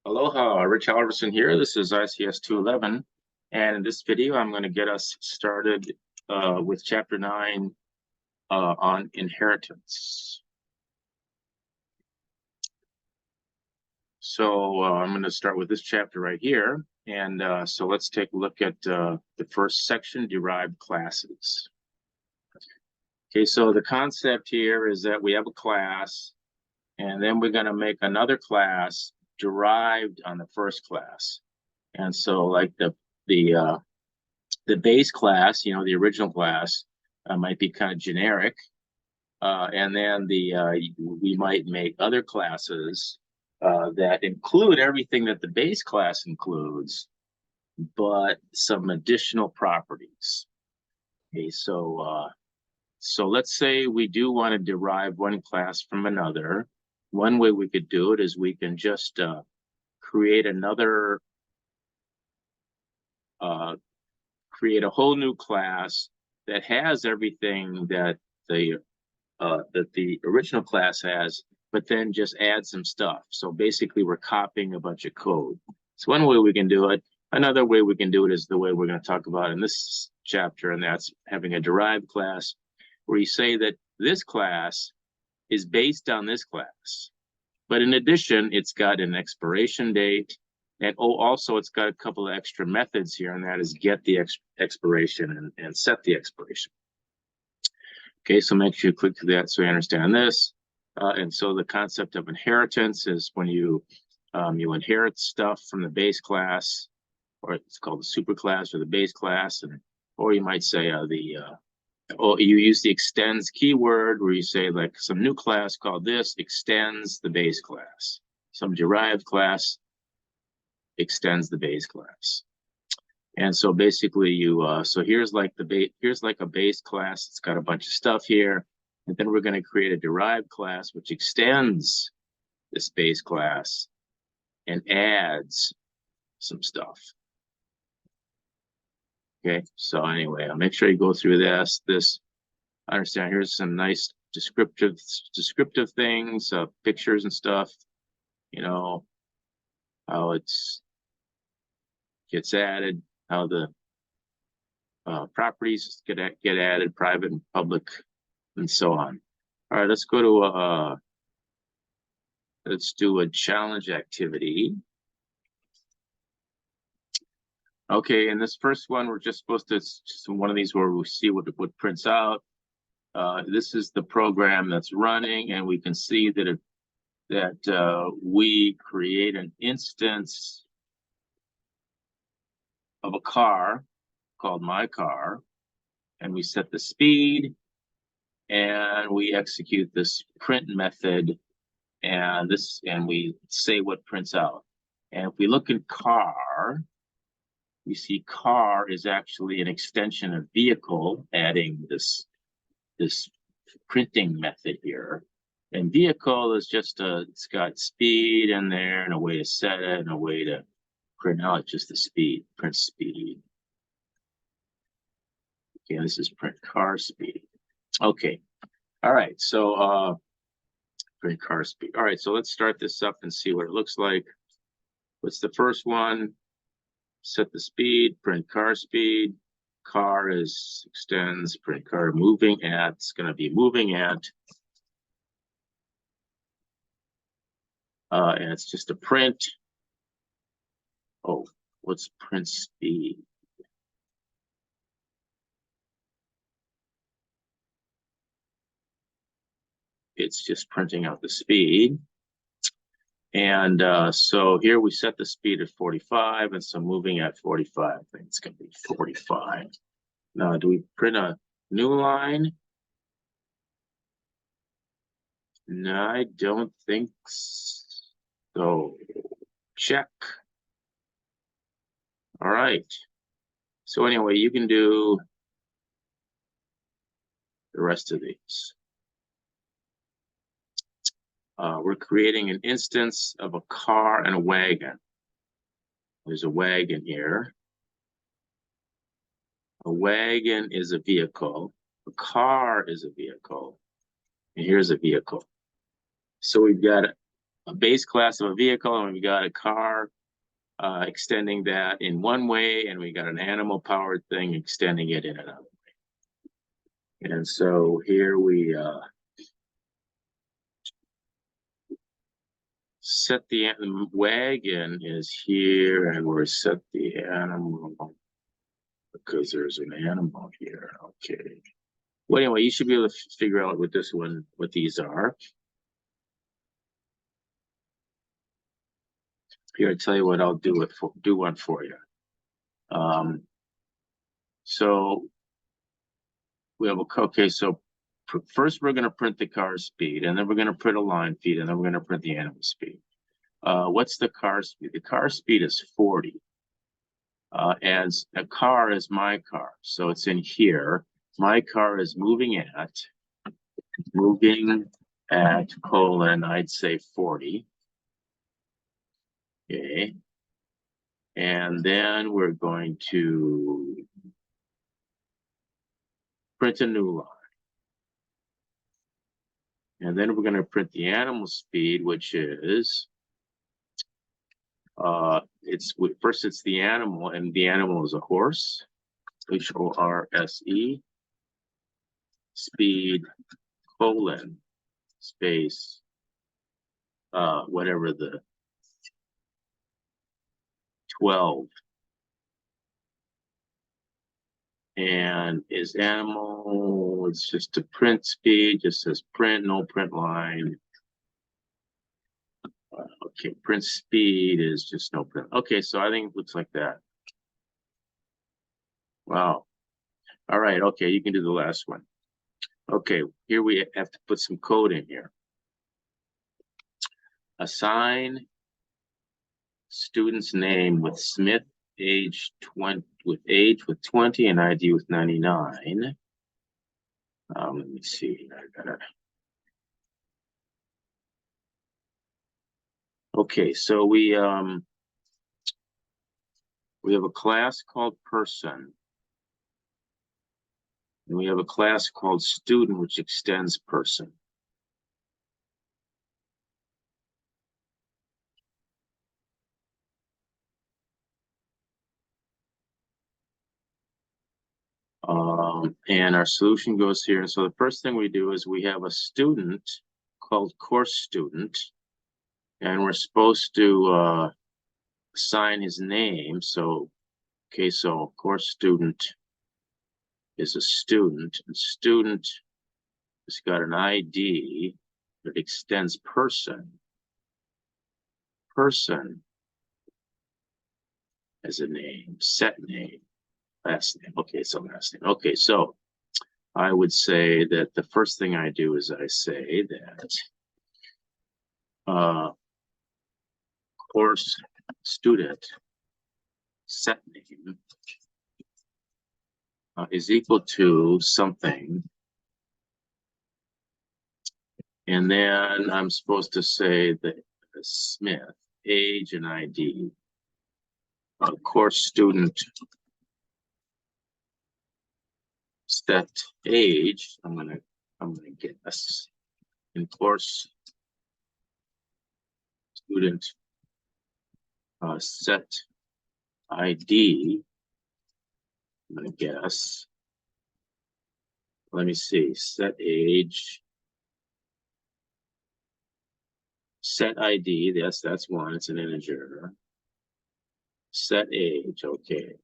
Aloha, Rich Alverson here. This is ICS211. And in this video, I'm going to get us started with Chapter 9 on inheritance. So I'm going to start with this chapter right here. And so let's take a look at the first section, derived classes. Okay, so the concept here is that we have a class, and then we're going to make another class derived on the first class. And so like the base class, you know, the original class might be kind of generic. And then we might make other classes that include everything that the base class includes, but some additional properties. Okay, so let's say we do want to derive one class from another. One way we could do it is we can just create another create a whole new class that has everything that the original class has, but then just add some stuff. So basically, we're copying a bunch of code. It's one way we can do it. Another way we can do it is the way we're going to talk about in this chapter, and that's having a derived class, where you say that this class is based on this class. But in addition, it's got an expiration date. And also it's got a couple of extra methods here, and that is get the expiration and set the expiration. Okay, so make sure you click to that so you understand this. And so the concept of inheritance is when you inherit stuff from the base class, or it's called the superclass or the base class, or you might say you use the extends keyword, where you say like some new class called this extends the base class. Some derived class extends the base class. And so basically so here's like a base class. It's got a bunch of stuff here. And then we're going to create a derived class which extends this base class and adds some stuff. Okay, so anyway, I'll make sure you go through this. Understand, here's some nice descriptive things, pictures and stuff, you know, how it's gets added, how the properties get added, private and public, and so on. All right, let's go to let's do a challenge activity. Okay, in this first one, we're just supposed to, it's just one of these where we see what prints out. This is the program that's running, and we can see that we create an instance of a car called my car, and we set the speed, and we execute this print method, and we say what prints out. And if we look at car, we see car is actually an extension of vehicle, adding this printing method here. And vehicle is just it's got speed in there and a way to set it and a way to print out just the speed, print speed. Okay, this is print car speed. Okay, all right, so print car speed. All right, so let's start this up and see what it looks like. What's the first one? Set the speed, print car speed. Car is extends, print car moving at, it's going to be moving at. And it's just a print. Oh, what's print speed? It's just printing out the speed. And so here we set the speed at 45, and so moving at 45, I think it's going to be 45. Now, do we print a new line? No, I don't think so. Check. All right. So anyway, you can do the rest of these. We're creating an instance of a car and a wagon. There's a wagon here. A wagon is a vehicle. A car is a vehicle. And here's a vehicle. So we've got a base class of a vehicle, and we got a car extending that in one way, and we got an animal powered thing extending it in another way. And so here we set the wagon is here, and we're set the animal because there's an animal here. Okay. Well, anyway, you should be able to figure out with this one what these are. Here, I'll tell you what I'll do one for you. So we have okay. So first we're going to print the car speed, and then we're going to print a line feed, and then we're going to print the animal speed. What's the car speed? The car speed is 40. And a car is my car, so it's in here. My car is moving at colon, I'd say 40. Okay. And then we're going to print a new line. And then we're going to print the animal speed, which is, first it's the animal, and the animal is a horse, HORSE, speed, colon, space, whatever the 12. And is animal, it's just a print speed, just says print, no print line. Okay, print speed is just no print. Okay, so I think it looks like that. Wow. All right, okay, you can do the last one. Okay, here we have to put some code in here. Assign student's name with Smith, age 20, with 20 and ID with 99. Let me see. Okay, so we have a class called person, and we have a class called student, which extends person. And our solution goes here. And so the first thing we do is we have a student called course student, and we're supposed to assign his name. So, okay, so course student is a student, and student has got an ID that extends person. Person as a name, set name, last name. Okay, so last name. Okay, so I would say that the first thing I do is I say that course student set name is equal to something. And then I'm supposed to say that Smith, age and ID, course student set age. I'm gonna get this in course student set ID. I'm gonna guess. Let me see. Set age. Set ID. Yes, that's one. It's an integer. Set age. Okay.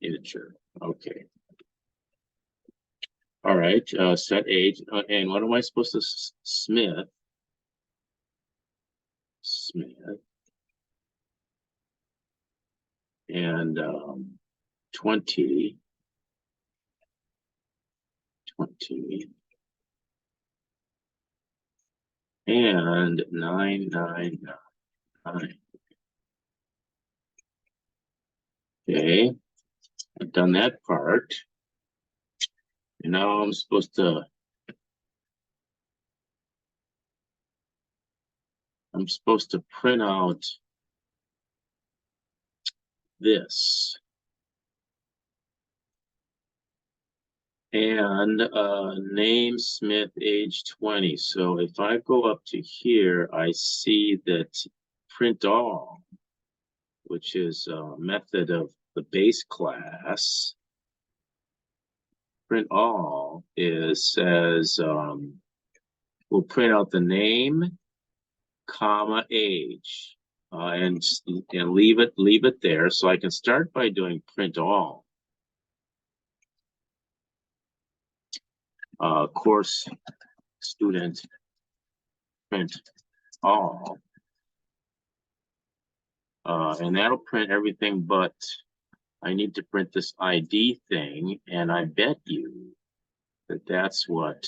Integer. Okay. All right. Set age. And what am I supposed to? Smith. And 20 and 999. Okay, I've done that part. And now I'm supposed to print out this. And name Smith, age 20. So if I go up to here, I see that print all, which is a method of the base class. Print all says we'll print out the name, comma, age, and leave it there. So I can start by doing print all. Course student print all. And that'll print everything, but I need to print this ID thing, and I bet you that that's what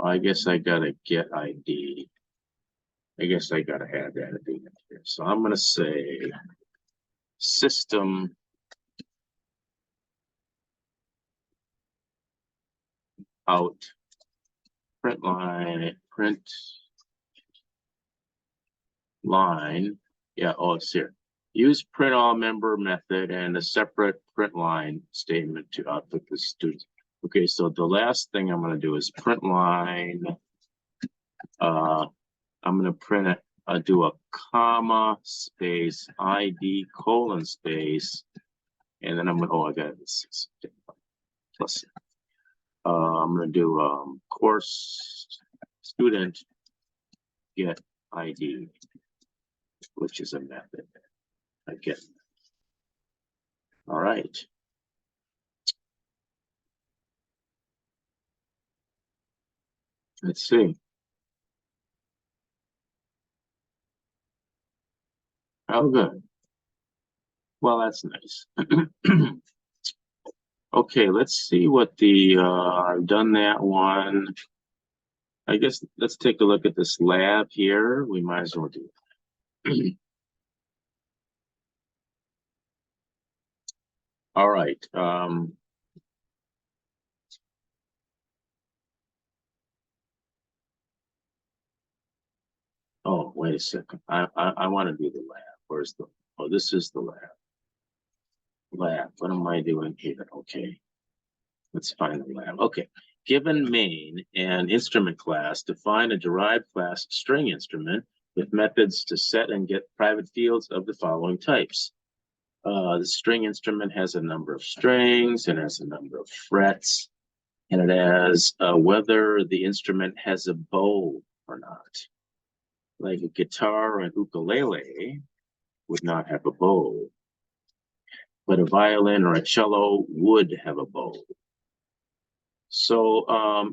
I guess I gotta get ID. I guess I gotta add that at the end here. So I'm gonna say system out print line. Yeah, oh, it's here. Use print all member method and a separate print line statement to output the student. Okay, so the last thing I'm gonna do is print line. I'm gonna print it. Do a comma space ID colon space, and then I'm gonna. Oh, I got this plus. I'm gonna do course student get ID, which is a method. Again. All right. Let's see. Oh, good. Well, that's nice. Okay, let's see what the I've done that one. I guess let's take a look at this lab here. We might as well do it. All right. Oh, wait a second. I want to do the lab. Where's the? Oh, this is the lab. Lab. What am I doing here? Okay. Let's find the lab. Okay. Given main and instrument class, define a derived class string instrument with methods to set and get private fields of the following types. The string instrument has a number of strings and has a number of frets, and it has whether the instrument has a bow or not. Like a guitar or an ukulele would not have a bow, but a violin or a cello would have a bow. So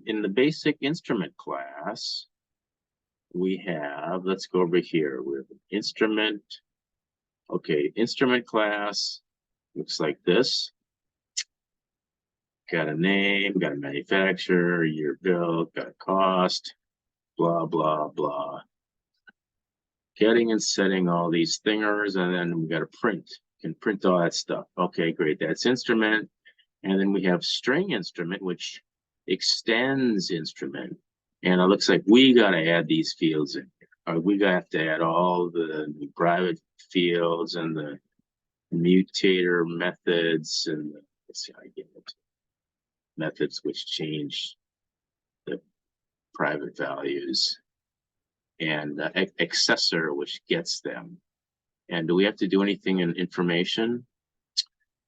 in the basic instrument class, we have, let's go over here with instrument. Okay, instrument class looks like this. Got a name, got a manufacturer, year built, got a cost, blah, blah, blah. Getting and setting all these thingers, and then we got to print. Can print all that stuff. Okay, great. That's instrument. And then we have string instrument, which extends instrument. And it looks like we got to add these fields in here. Or we got to add all the private fields and the mutator methods and let's see how I get it. Methods which change the private values and accessor which gets them. And do we have to do anything in information?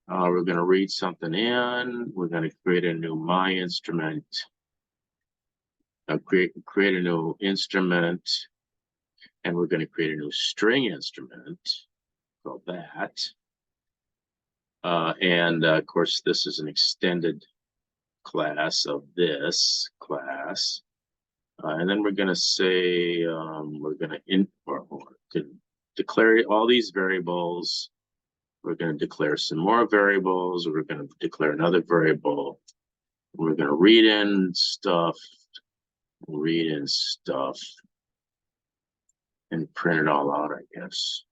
We're going to read something in. We're going to create a new my instrument. Create a new instrument, and we're going to create a new string instrument. Called that. And of course, this is an extended class of this class. And then we're going to say we're going to declare all these variables. We're going to declare some more variables. We're going to declare another variable. We're going to read in stuff, and print it all out, I guess.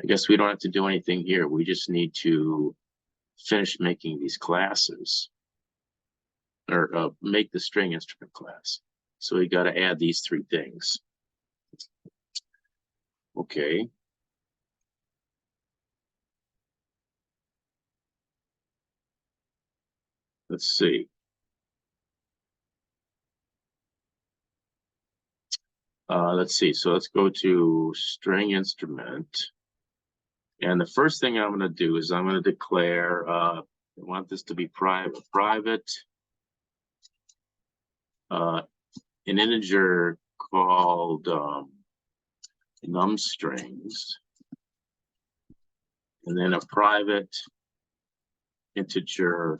I guess we don't have to do anything here. We just need to finish making these classes or make the string instrument class. So we got to add these three things. Okay. Let's see. Let's see. So let's go to string instrument. And the first thing I'm going to do is I'm going to declare, I want this to be private, an integer called num strings, and then a private integer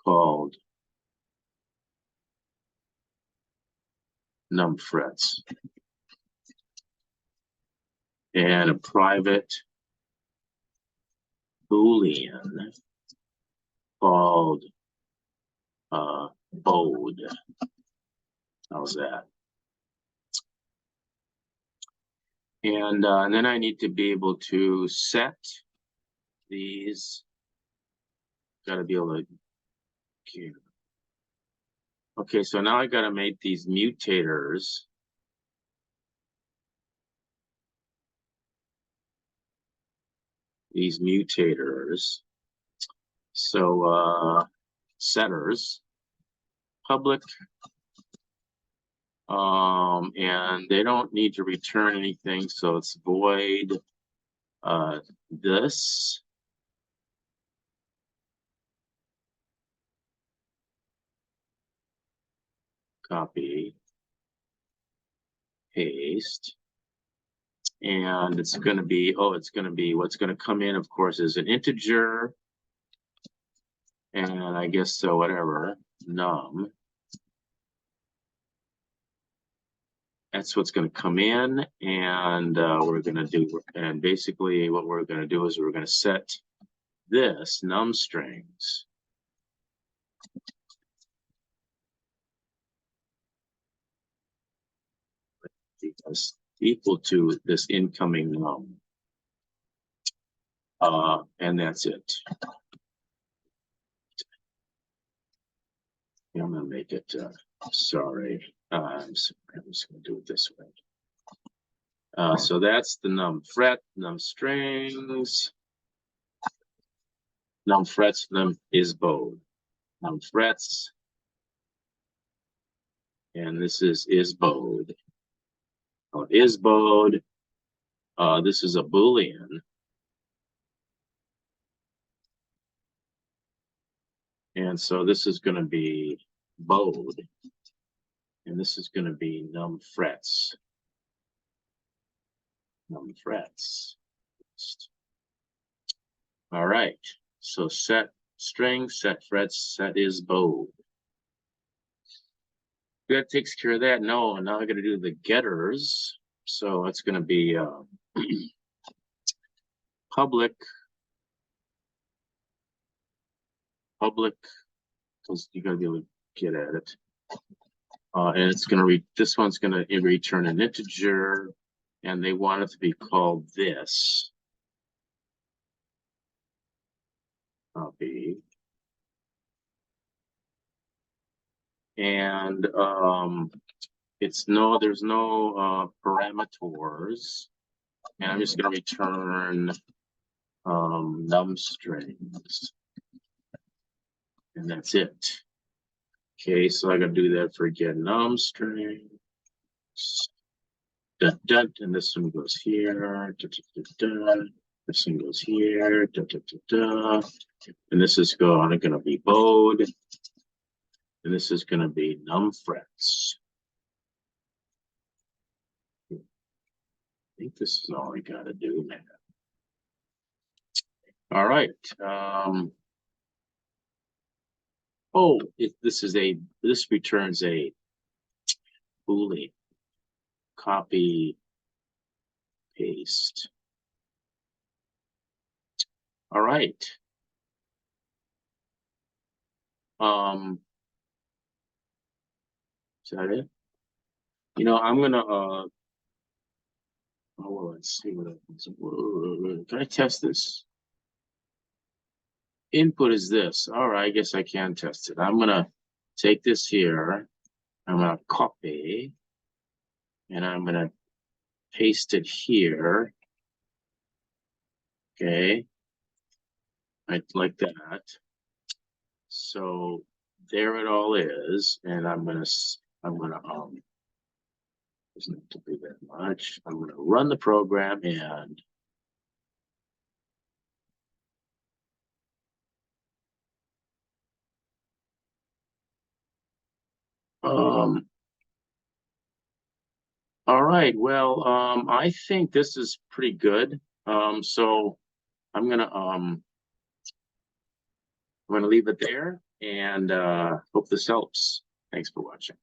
called num frets, and a private Boolean called bode. How's that? And then I need to be able to set these. Got to be able to. Okay, so now I got to make these mutators. These mutators. So setters, public, and they don't need to return anything, so it's void this. Copy, paste, and it's going to be, what's going to come in, of course, is an integer, and I guess so, whatever, num. That's what's going to come in, and we're going to do, and basically what we're going to do is we're going to set this num strings is equal to this incoming num. And that's it. I'm going to make it, sorry. I'm just going to do it this way. So that's the num fret, num strings, num frets, num is bode, num frets, and this is bode. Is bode. This is a Boolean. And so this is going to be bode. And this is going to be num frets. Num frets. All right. So set string, set frets, set is bode. That takes care of that. No, now I got to do the getters. So it's going to be public, because you got to be able to get at it. And it's going to this one's going to return an integer, and they want it to be called this. Copy. And there's no parameters, and I'm just going to return num strings, and that's it. Okay, so I got to do that for again num strings. Dun, dun, and this one goes here. Dun, dun, dun, dun. This one goes here. Dun, dun, dun, dun. And this is going to be bode. And this is going to be num frets. I think this is all I got to do, man. All right. This returns a Boolean. Copy, paste. All right. Is that it? You know, I'm gonna let's see what happens. Can I test this? Input is this. All right, I guess I can test it. I'm gonna take this here. I'm gonna copy, and I'm gonna paste it here. Okay, like that. So there it all is, and I'm gonna doesn't have to be that much. I'm gonna run the program and um all right, well, I think this is pretty good. So I'm gonna leave it there and hope this helps. Thanks for watching.